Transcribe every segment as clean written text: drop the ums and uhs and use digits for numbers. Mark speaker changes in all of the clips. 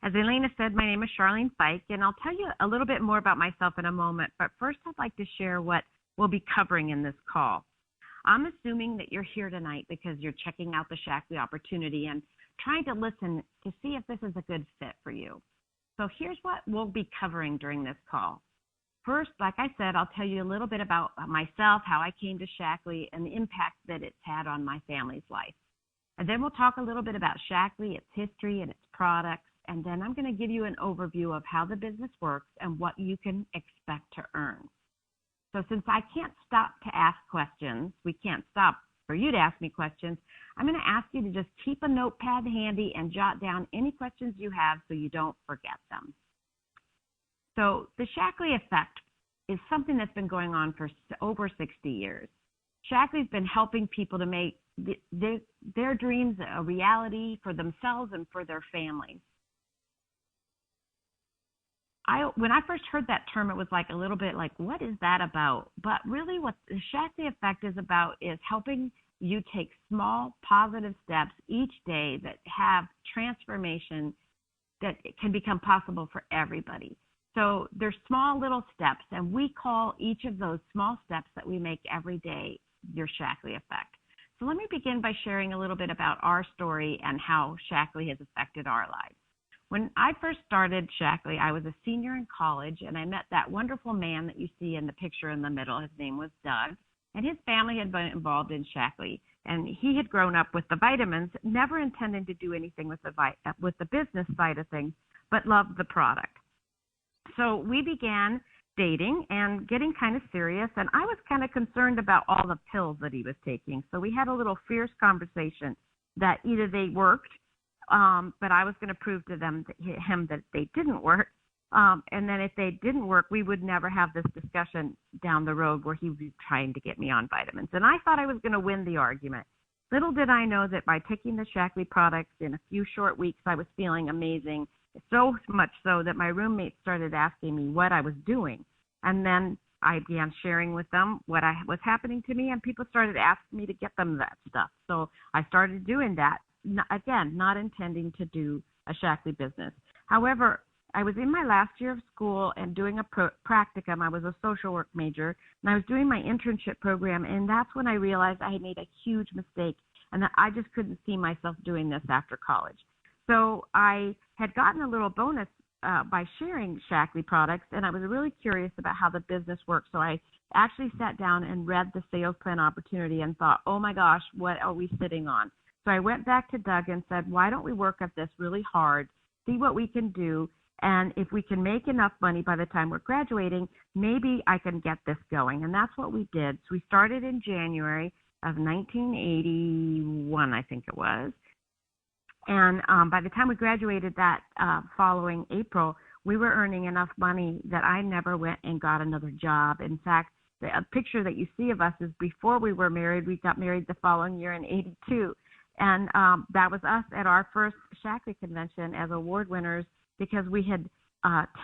Speaker 1: As Elena said, my name is Charlene Fike, and I'll tell you a little bit more about myself in a moment, but first I'd like to share what we'll be covering in this call. I'm assuming that you're here tonight because you're checking out the Shackley opportunity and trying to listen to see if this is a good fit for you. So here's what we'll be covering during this call. First, like I said, I'll tell you a little bit about myself, how I came to Shackley, and the impact that it's had on my family's life. And then we'll talk a little bit about Shackley, its history, and its products. And then I'm going to give you an overview of how the business works and what you can expect to earn. So since I can't stop to ask questions, we can't stop for you to ask me questions, I'm going to ask you to just keep a notepad handy and jot down any questions you have so you don't forget them. So the Shackley effect is something that's been going on for over 60 years. Shackley's been helping people to make their dreams a reality for themselves and for their families. When I first heard that term, it was like a little bit like, what is that about? But really what the Shackley effect is about is helping you take small positive steps each day that have transformation that can become possible for everybody. So there's small little steps, and we call each of those small steps that we make every day your Shackley effect. So let me begin by sharing a little bit about our story and how Shackley has affected our lives. When I first started Shackley, I was a senior in college, and I met that wonderful man that you see in the picture in the middle. His name was Doug, and his family had been involved in Shackley, and he had grown up with the vitamins, never intending to do anything with the business side of things, but loved the product. So we began dating and getting kind of serious, and I was kind of concerned about all the pills that he was taking. So we had a little fierce conversation that either they worked, but I was going to prove to him that they didn't work, and then if they didn't work, we would never have this discussion down the road where he would be trying to get me on vitamins. And I thought I was going to win the argument. Little did I know that by taking the Shackley products in a few short weeks, I was feeling amazing. So much so that my roommates started asking me what I was doing. And then I began sharing with them what was happening to me, and people started asking me to get them that stuff. So I started doing that, again, not intending to do a Shackley business. However, I was in my last year of school and doing a practicum. I was a social work major, and I was doing my internship program, and that's when I realized I had made a huge mistake and that I just couldn't see myself doing this after college. So I had gotten a little bonus by sharing Shackley products, and I was really curious about how the business works. So I actually sat down and read the sales plan opportunity and thought, oh my gosh, what are we sitting on? So I went back to Doug and said, why don't we work at this really hard, see what we can do, and if we can make enough money by the time we're graduating, maybe I can get this going. And that's what we did. So we started in January of 1981, I think it was. And by the time we graduated that following April, we were earning enough money that I never went and got another job. In fact, the picture that you see of us is before we were married. We got married the following year in '82. And that was us at our first Shackley convention as award winners because we had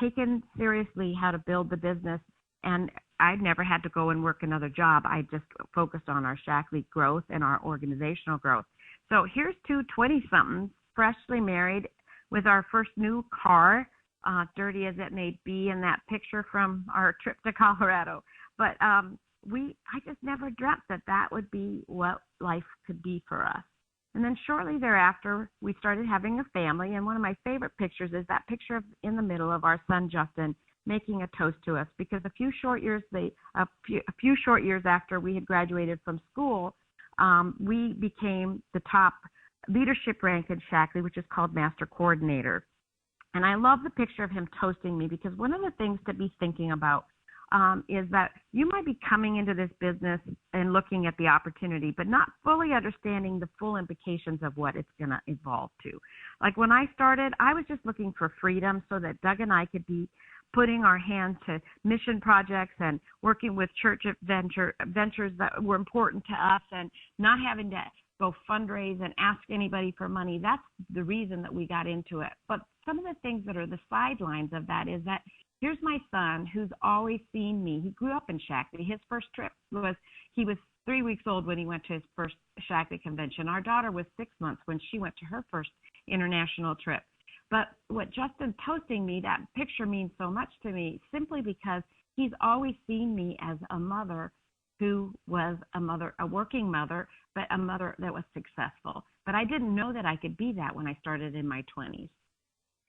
Speaker 1: taken seriously how to build the business. And I never had to go and work another job. I just focused on our Shackley growth and our organizational growth. So here's two 20-somethings, freshly married, with our first new car, dirty as it may be in that picture from our trip to Colorado. But I just never dreamt that would be what life could be for us. And then shortly thereafter, we started having a family, and one of my favorite pictures is that picture in the middle of our son Justin making a toast to us, because a few short years after we had graduated from school, we became the top leadership rank in Shackley, which is called Master Coordinator. And I love the picture of him toasting me, because one of the things to be thinking about is that you might be coming into this business and looking at the opportunity, but not fully understanding the full implications of what it's going to evolve to. Like when I started, I was just looking for freedom so that Doug and I could be putting our hands to mission projects and working with church ventures that were important to us, and not having to go fundraise and ask anybody for money. That's the reason that we got into it. But some of the things that are the sidelines of that is that here's my son who's always seen me. He grew up in Shackley. His first trip he was 3 weeks old when he went to his first Shackley convention. Our daughter was 6 months when she went to her first international trip. But what Justin toasting me, that picture means so much to me simply because he's always seen me as a mother who was a working mother, but a mother that was successful. But I didn't know that I could be that when I started in my 20s.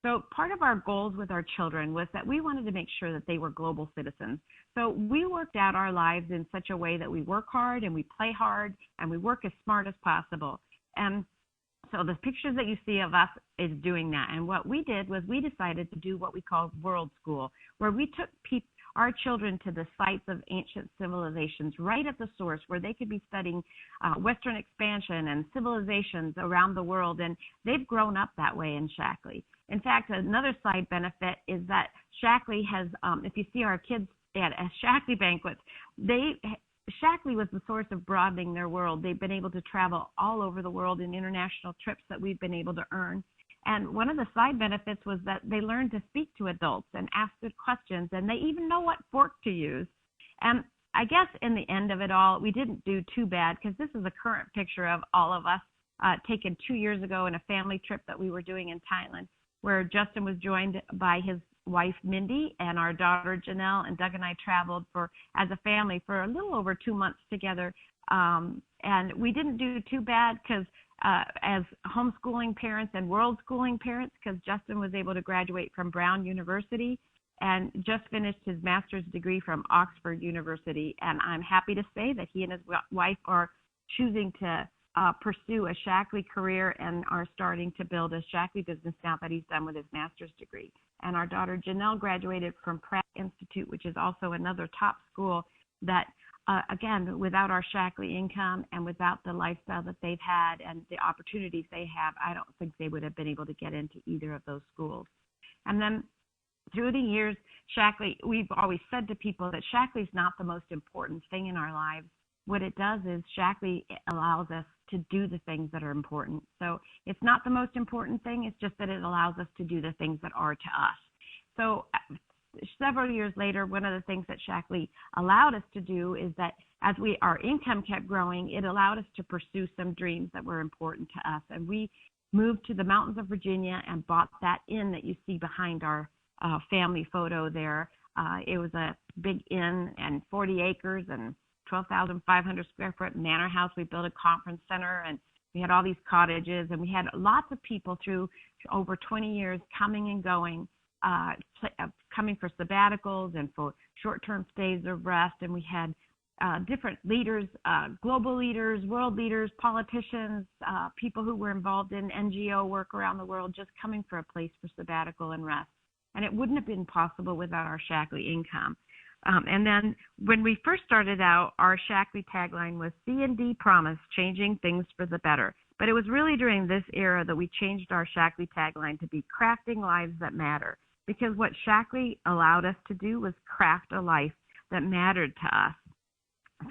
Speaker 1: So part of our goals with our children was that we wanted to make sure that they were global citizens. So we worked out our lives in such a way that we work hard and we play hard and we work as smart as possible. And so the pictures that you see of us is doing that. And what we did was we decided to do what we call World School, where we took our children to the sites of ancient civilizations right at the source, where they could be studying Western expansion and civilizations around the world. And they've grown up that way in Shaklee. In fact, another side benefit is that Shaklee has, if you see our kids at Shaklee banquets, Shaklee was the source of broadening their world. They've been able to travel all over the world in international trips that we've been able to earn. And one of the side benefits was that they learned to speak to adults and ask good questions, and they even know what fork to use. And I guess in the end of it all, we didn't do too bad, because this is a current picture of all of us taken 2 years ago in a family trip that we were doing in Thailand, where Justin was joined by his wife, Mindy, and our daughter, Janelle, and Doug and I traveled as a family for a little over 2 months together. And we didn't do too bad because as homeschooling parents and world schooling parents, because Justin was able to graduate from Brown University and just finished his master's degree from Oxford University. And I'm happy to say that he and his wife are choosing to pursue a Shaklee career and are starting to build a Shaklee business now that he's done with his master's degree. And our daughter Janelle graduated from Pratt Institute, which is also another top school that, again, without our Shaklee income and without the lifestyle that they've had and the opportunities they have, I don't think they would have been able to get into either of those schools. And then through the years, Shaklee, we've always said to people that Shaklee is not the most important thing in our lives. What it does is Shaklee allows us to do the things that are important. So it's not the most important thing. It's just that it allows us to do the things that are to us. So several years later, one of the things that Shaklee allowed us to do is that as our income kept growing, it allowed us to pursue some dreams that were important to us. And we moved to the mountains of Virginia and bought that inn that you see behind our family photo there. It was a big inn and 40 acres and 12,500 square foot manor house. We built a conference center, and we had all these cottages, and we had lots of people through over 20 years coming and going, coming for sabbaticals and for short-term stays of rest. And we had different leaders, global leaders, world leaders, politicians, people who were involved in NGO work around the world, just coming for a place for sabbatical and rest. And it wouldn't have been possible without our Shaklee income. And then when we first started out, our Shaklee tagline was C&D Promise, changing things for the better. But it was really during this era that we changed our Shaklee tagline to be crafting lives that matter. Because what Shaklee allowed us to do was craft a life that mattered to us.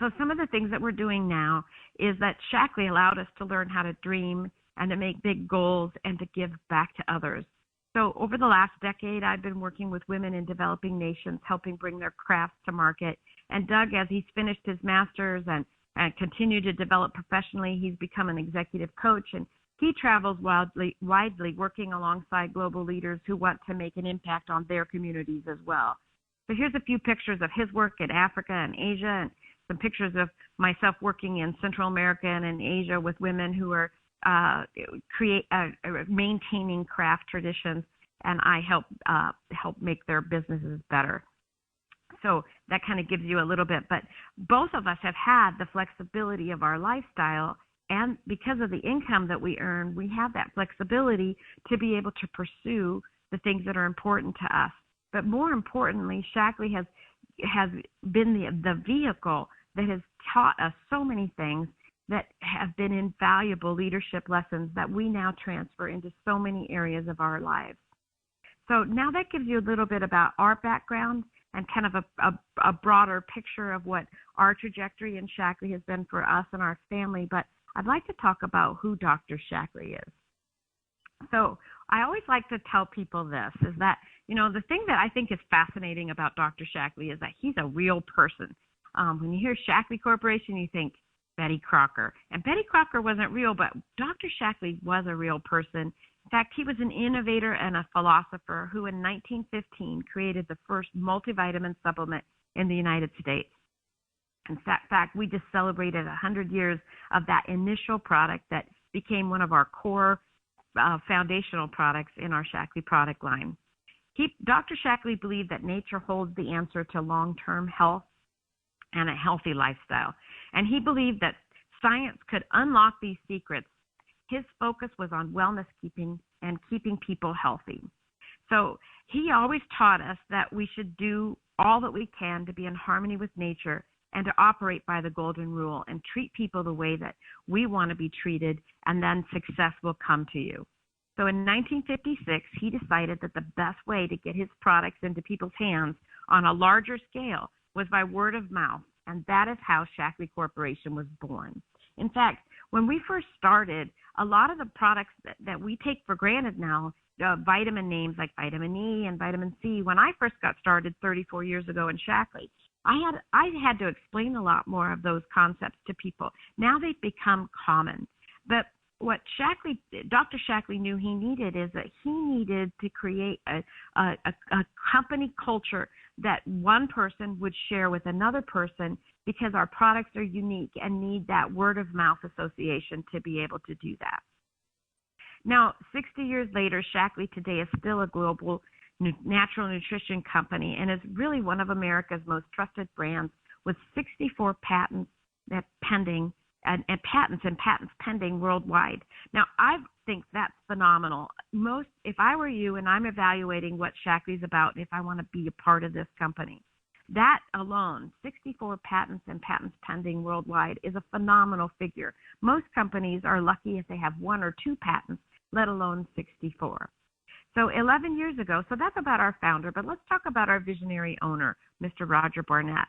Speaker 1: So some of the things that we're doing now is that Shaklee allowed us to learn how to dream and to make big goals and to give back to others. So over the last decade, I've been working with women in developing nations, helping bring their crafts to market. And Doug, as he's finished his master's and continued to develop professionally, he's become an executive coach, and he travels widely working alongside global leaders who want to make an impact on their communities as well. So here's a few pictures of his work in Africa and Asia, and some pictures of myself working in Central America and in Asia with women who are maintaining craft traditions, and I help make their businesses better. So that kind of gives you a little bit, but both of us have had the flexibility of our lifestyle, and because of the income that we earn, we have that flexibility to be able to pursue the things that are important to us. But more importantly, Shaklee has been the vehicle that has taught us so many things that have been invaluable leadership lessons that we now transfer into so many areas of our lives. So now that gives you a little bit about our background and kind of a broader picture of what our trajectory in Shaklee has been for us and our family. But I'd like to talk about who Dr. Shaklee is. So I always like to tell people this, is that, the thing that I think is fascinating about Dr. Shaklee is that he's a real person. When you hear Shaklee Corporation, you think Betty Crocker. And Betty Crocker wasn't real, but Dr. Shaklee was a real person. In fact, he was an innovator and a philosopher who in 1915 created the first multivitamin supplement in the United States. In fact, we just celebrated 100 years of that initial product that became one of our core foundational products in our Shaklee product line. Dr. Shaklee believed that nature holds the answer to long-term health and a healthy lifestyle. And he believed that science could unlock these secrets. His focus was on wellness and keeping people healthy. So he always taught us that we should do all that we can to be in harmony with nature and to operate by the golden rule and treat people the way that we want to be treated, and then success will come to you. So in 1956, he decided that the best way to get his products into people's hands on a larger scale was by word of mouth, and that is how Shaklee Corporation was born. In fact, when we first started, a lot of the products that we take for granted now, vitamin names like vitamin E and vitamin C, when I first got started 34 years ago in Shaklee, I had to explain a lot more of those concepts to people. Now they've become common. But what Dr. Shaklee knew he needed is that he needed to create a company culture that one person would share with another person, because our products are unique and need that word of mouth association to be able to do that. Now, 60 years later, Shaklee today is still a global natural nutrition company and is really one of America's most trusted brands, with 64 patents pending and patents pending worldwide. Now, I think that's phenomenal. If I were you and I'm evaluating what Shaklee's about, if I want to be a part of this company, that alone, 64 patents and patents pending worldwide, is a phenomenal figure. Most companies are lucky if they have 1 or 2 patents, let alone 64. So 11 years ago, so that's about our founder, but let's talk about our visionary owner, Mr. Roger Barnett.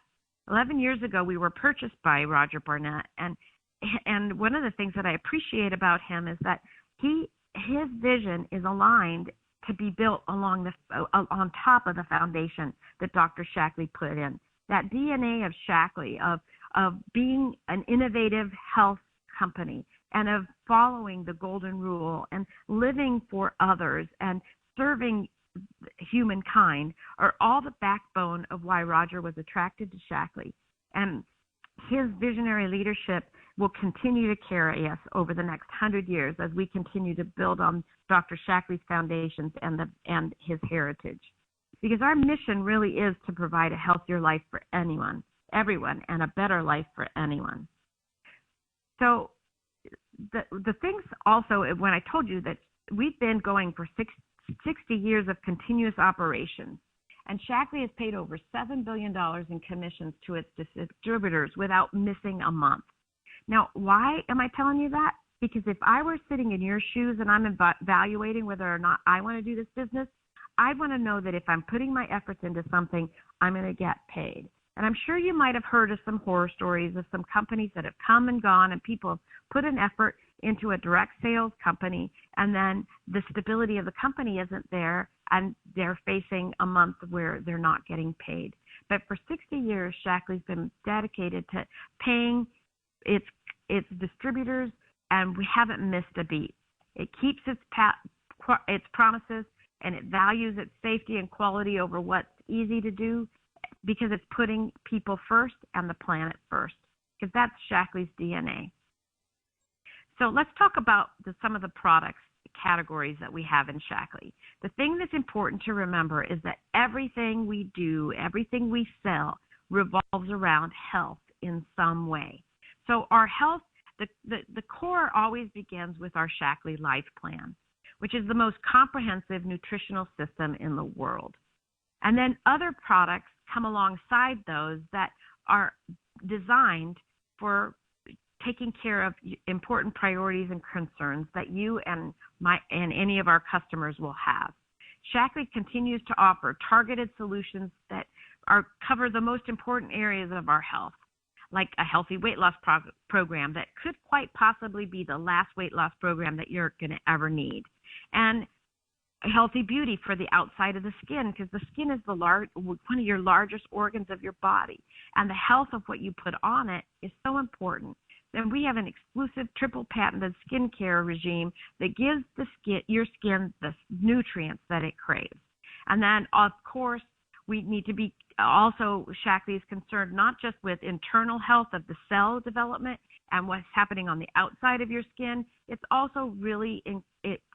Speaker 1: 11 years ago, we were purchased by Roger Barnett, and one of the things that I appreciate about him is that his vision is aligned to be built on top of the foundation that Dr. Shaklee put in. That DNA of Shaklee, of being an innovative health company, and of following the golden rule and living for others and serving humankind, are all the backbone of why Roger was attracted to Shaklee. And his visionary leadership will continue to carry us over the next 100 years as we continue to build on Dr. Shaklee's foundations and his heritage. Because our mission really is to provide a healthier life for everyone, and a better life for anyone. So the things also, when I told you that we've been going for 60 years of continuous operations, and Shaklee has paid over $7 billion in commissions to its distributors without missing a month. Now, why am I telling you that? Because if I were sitting in your shoes and I'm evaluating whether or not I want to do this business, I want to know that if I'm putting my efforts into something, I'm going to get paid. And I'm sure you might have heard of some horror stories of some companies that have come and gone, and people have put an effort into a direct sales company, and then the stability of the company isn't there, and they're facing a month where they're not getting paid. But for 60 years, Shaklee's been dedicated to paying its distributors, and we haven't missed a beat. It keeps its promises, and it values its safety and quality over what's easy to do, because it's putting people first and the planet first, because that's Shaklee's DNA. So let's talk about some of the products categories that we have in Shaklee. The thing that's important to remember is that everything we do, everything we sell, revolves around health in some way. So our health, the core always begins with our Shaklee Life Plan, which is the most comprehensive nutritional system in the world. And then other products come alongside those that are designed for taking care of important priorities and concerns that you and any of our customers will have. Shaklee continues to offer targeted solutions that cover the most important areas of our health, like a healthy weight loss program that could quite possibly be the last weight loss program that you're going to ever need, and a healthy beauty for the outside of the skin, because the skin is one of your largest organs of your body, and the health of what you put on it is so important. And we have an exclusive triple patented skincare regime that gives your skin the nutrients that it craves. And then, of course, we need to be also, Shaklee is concerned not just with internal health of the cell development and what's happening on the outside of your skin. It's also really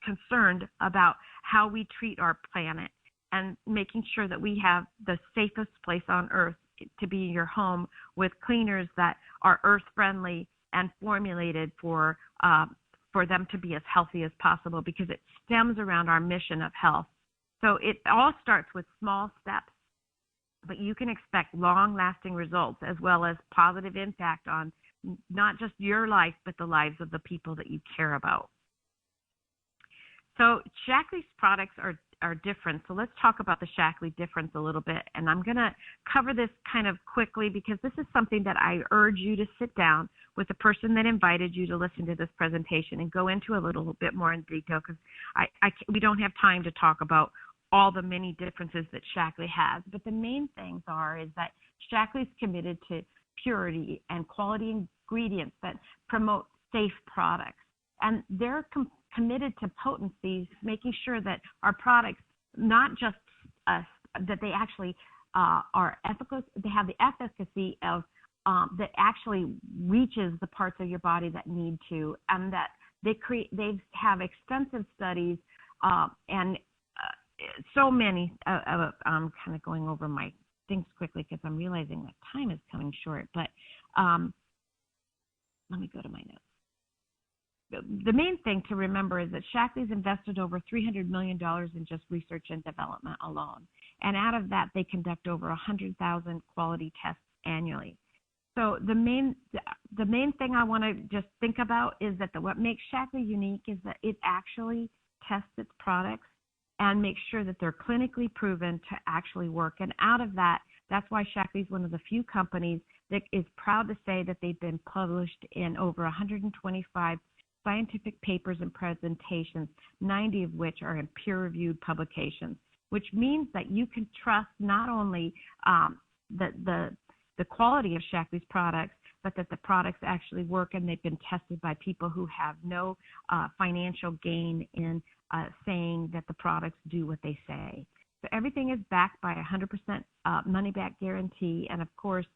Speaker 1: concerned about how we treat our planet and making sure that we have the safest place on earth to be your home with cleaners that are earth friendly and formulated for them to be as healthy as possible, because it stems around our mission of health. So it all starts with small steps, but you can expect long-lasting results as well as positive impact on not just your life, but the lives of the people that you care about. So Shaklee's products are different. So let's talk about the Shaklee difference a little bit. And I'm going to cover this kind of quickly because this is something that I urge you to sit down with the person that invited you to listen to this presentation and go into a little bit more in detail, because we don't have time to talk about all the many differences that Shaklee has. But the main things is that Shaklee's committed to purity and quality ingredients that promote safe products. And they're committed to potency, making sure that our products not just that they actually are ethical, they have the efficacy of that actually reaches the parts of your body that need to, and that they have extensive studies and so many. I'm kind of going over my things quickly because I'm realizing that time is coming short. But let me go to my notes. The main thing to remember is that Shaklee's invested over $300 million in just research and development alone. And out of that, they conduct over 100,000 quality tests annually. So the main thing I want to just think about is that what makes Shaklee unique is that it actually tests its products and makes sure that they're clinically proven to actually work. And out of that, that's why Shaklee is one of the few companies that is proud to say that they've been published in over 125 scientific papers and presentations, 90 of which are in peer-reviewed publications, which means that you can trust not only the quality of Shaklee's products, but that the products actually work and they've been tested by people who have no financial gain in saying that the products do what they say. So everything is backed by a 100% money-back guarantee, and of course,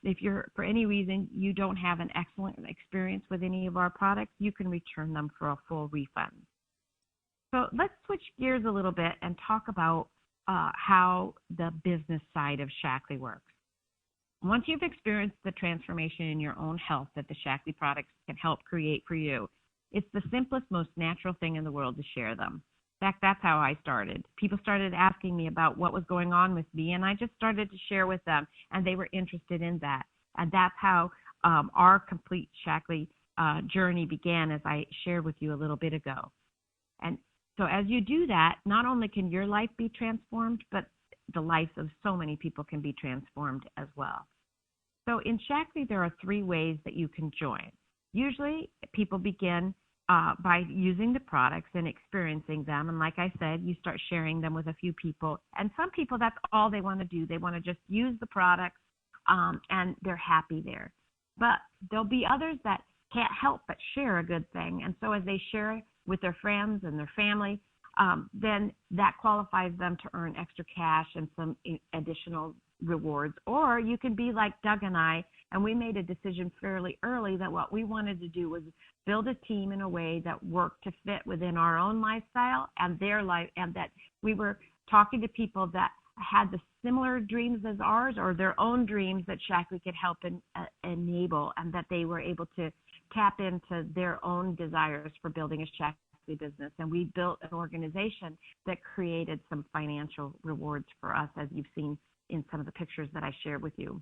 Speaker 1: if you're, for any reason, you don't have an excellent experience with any of our products, you can return them for a full refund. So let's switch gears a little bit and talk about how the business side of Shaklee works. Once you've experienced the transformation in your own health that the Shaklee products can help create for you, it's the simplest, most natural thing in the world to share them. In fact, that's how I started. People started asking me about what was going on with me, and I just started to share with them, and they were interested in that. And that's how our complete Shaklee journey began, as I shared with you a little bit ago. And so as you do that, not only can your life be transformed, but the lives of so many people can be transformed as well. So in Shaklee, there are 3 ways that you can join. Usually, people begin by using the products and experiencing them. And like I said, you start sharing them with a few people. And some people, that's all they want to do. They want to just use the products and they're happy there. But there'll be others that can't help but share a good thing. And so as they share with their friends and their family, then that qualifies them to earn extra cash and some additional rewards. Or you can be like Doug and I, and we made a decision fairly early that what we wanted to do was build a team in a way that worked to fit within our own lifestyle and their life, and that we were talking to people that had the similar dreams as ours or their own dreams that Shaklee could help enable, and that they were able to tap into their own desires for building a Shaklee business. And we built an organization that created some financial rewards for us, as you've seen in some of the pictures that I shared with you.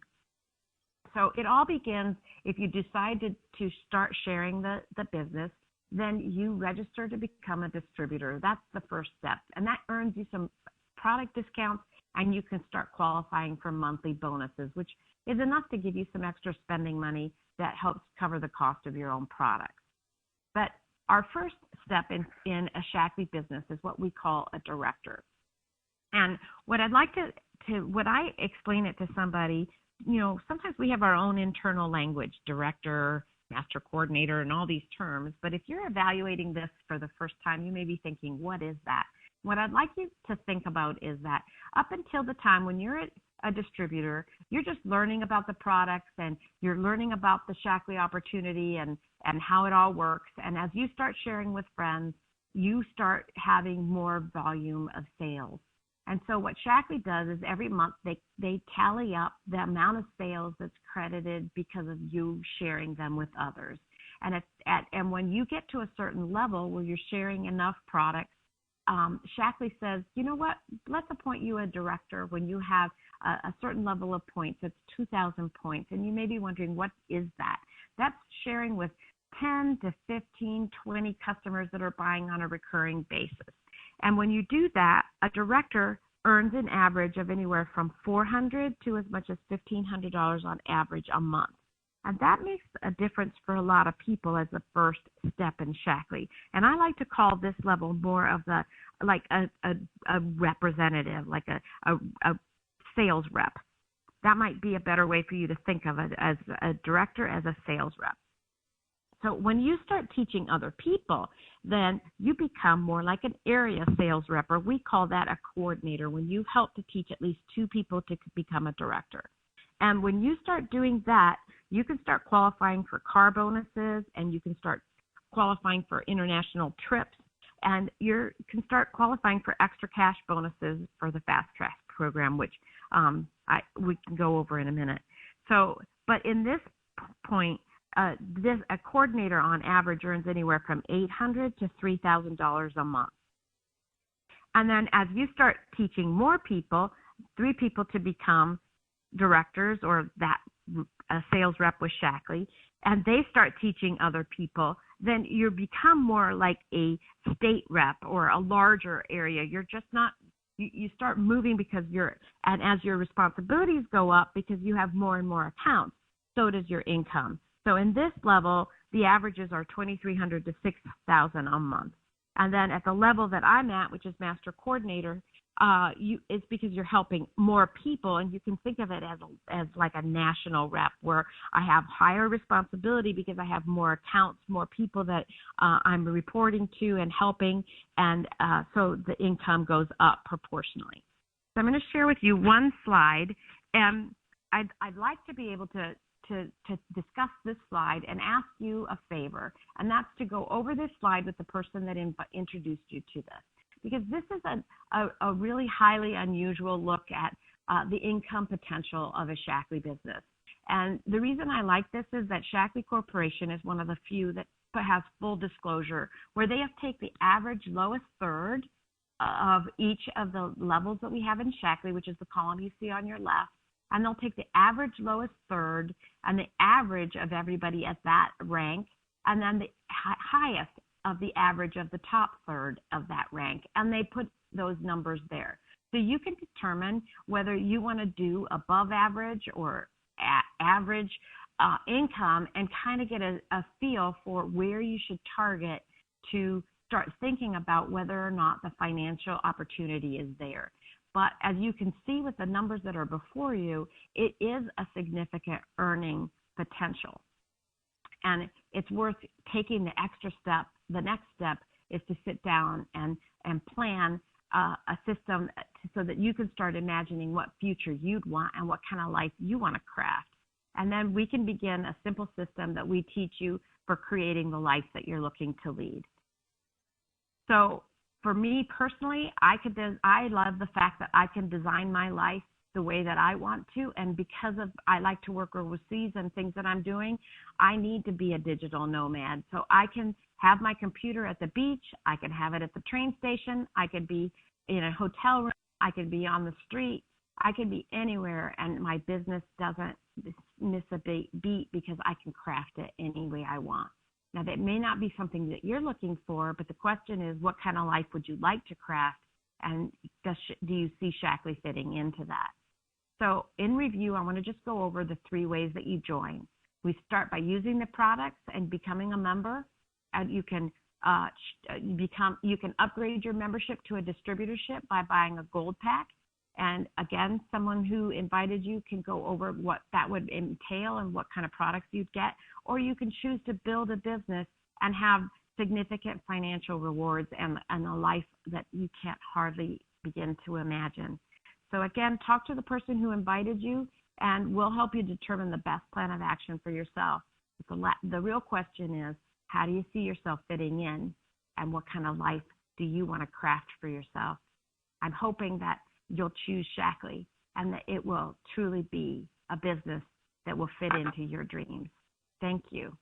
Speaker 1: So it all begins if you decide to start sharing the business, then you register to become a distributor. That's the first step. And that earns you some product discounts, and you can start qualifying for monthly bonuses, which is enough to give you some extra spending money that helps cover the cost of your own products. But our first step in a Shaklee business is what we call a director. And what I'd like when I explain it to somebody, sometimes we have our own internal language, director, master coordinator and all these terms. But if you're evaluating this for the first time, you may be thinking, what is that? What I'd like you to think about is that up until the time when you're a distributor, you're just learning about the products and you're learning about the Shaklee opportunity and how it all works. And as you start sharing with friends, you start having more volume of sales. And so what Shaklee does is every month they tally up the amount of sales that's credited because of you sharing them with others. And when you get to a certain level where you're sharing enough products, Shaklee says, you know what, let's appoint you a director when you have a certain level of points. It's 2,000 points. And you may be wondering, what is that? That's sharing with 10 to 15, 20 customers that are buying on a recurring basis. And when you do that, a director earns an average of anywhere from $400 to as much as $1,500 on average a month. And that makes a difference for a lot of people as a first step in Shaklee. And I like to call this level more of a representative, like a sales rep. That might be a better way for you to think of it, as a director, as a sales rep. So when you start teaching other people, then you become more like an area sales rep, or we call that a coordinator, when you've helped to teach at least 2 people to become a director. And when you start doing that, you can start qualifying for car bonuses, and you can start qualifying for international trips, and you can start qualifying for extra cash bonuses for the Fast Track program, which we can go over in a minute. So, but in this point, a coordinator on average earns anywhere from $800 to $3,000 a month. And then as you start teaching more people, 3 people to become directors, or that a sales rep with Shaklee, and they start teaching other people, then you become more like a state rep or a larger area. You're just not, you start moving and as your responsibilities go up, because you have more and more accounts, so does your income. So in this level, the averages are $2,300 to $6,000 a month. And then at the level that I'm at, which is master coordinator, it's because you're helping more people, and you can think of it as like a national rep, where I have higher responsibility because I have more accounts, more people that I'm reporting to and helping, and so the income goes up proportionally. So I'm going to share with you one slide, and I'd like to be able to discuss this slide and ask you a favor, and that's to go over this slide with the person that introduced you to this, because this is a really highly unusual look at the income potential of a Shaklee business. And the reason I like this is that Shaklee Corporation is one of the few that has full disclosure, where they have taken the average lowest third of each of the levels that we have in Shaklee, which is the column you see on your left, and they'll take the average lowest third and the average of everybody at that rank, and then the highest of the average of the top third of that rank, and they put those numbers there. So you can determine whether you want to do above average or average income, and kind of get a feel for where you should target to start thinking about whether or not the financial opportunity is there. But as you can see with the numbers that are before you, it is a significant earning potential. And it's worth taking the extra step. The next step is to sit down and plan a system so that you can start imagining what future you'd want and what kind of life you want to craft. And then we can begin a simple system that we teach you for creating the life that you're looking to lead. So for me personally, I love the fact that I can design my life the way that I want to, and because I like to work overseas and things that I'm doing, I need to be a digital nomad. So I can have my computer at the beach, I can have it at the train station, I could be in a hotel room, I could be on the street, I could be anywhere, and my business doesn't miss a beat because I can craft it any way I want. Now, that may not be something that you're looking for, but the question is, what kind of life would you like to craft, and do you see Shaklee fitting into that? So in review, I want to just go over the 3 ways that you join. We start by using the products and becoming a member, and you can upgrade your membership to a distributorship by buying a gold pack. And again, someone who invited you can go over what that would entail and what kind of products you'd get, or you can choose to build a business and have significant financial rewards and a life that you can't hardly begin to imagine. So again, talk to the person who invited you, and we'll help you determine the best plan of action for yourself. The real question is, how do you see yourself fitting in, and what kind of life do you want to craft for yourself? I'm hoping that you'll choose Shaklee and that it will truly be a business that will fit into your dreams. Thank you.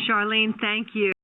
Speaker 2: Charlene, thank you.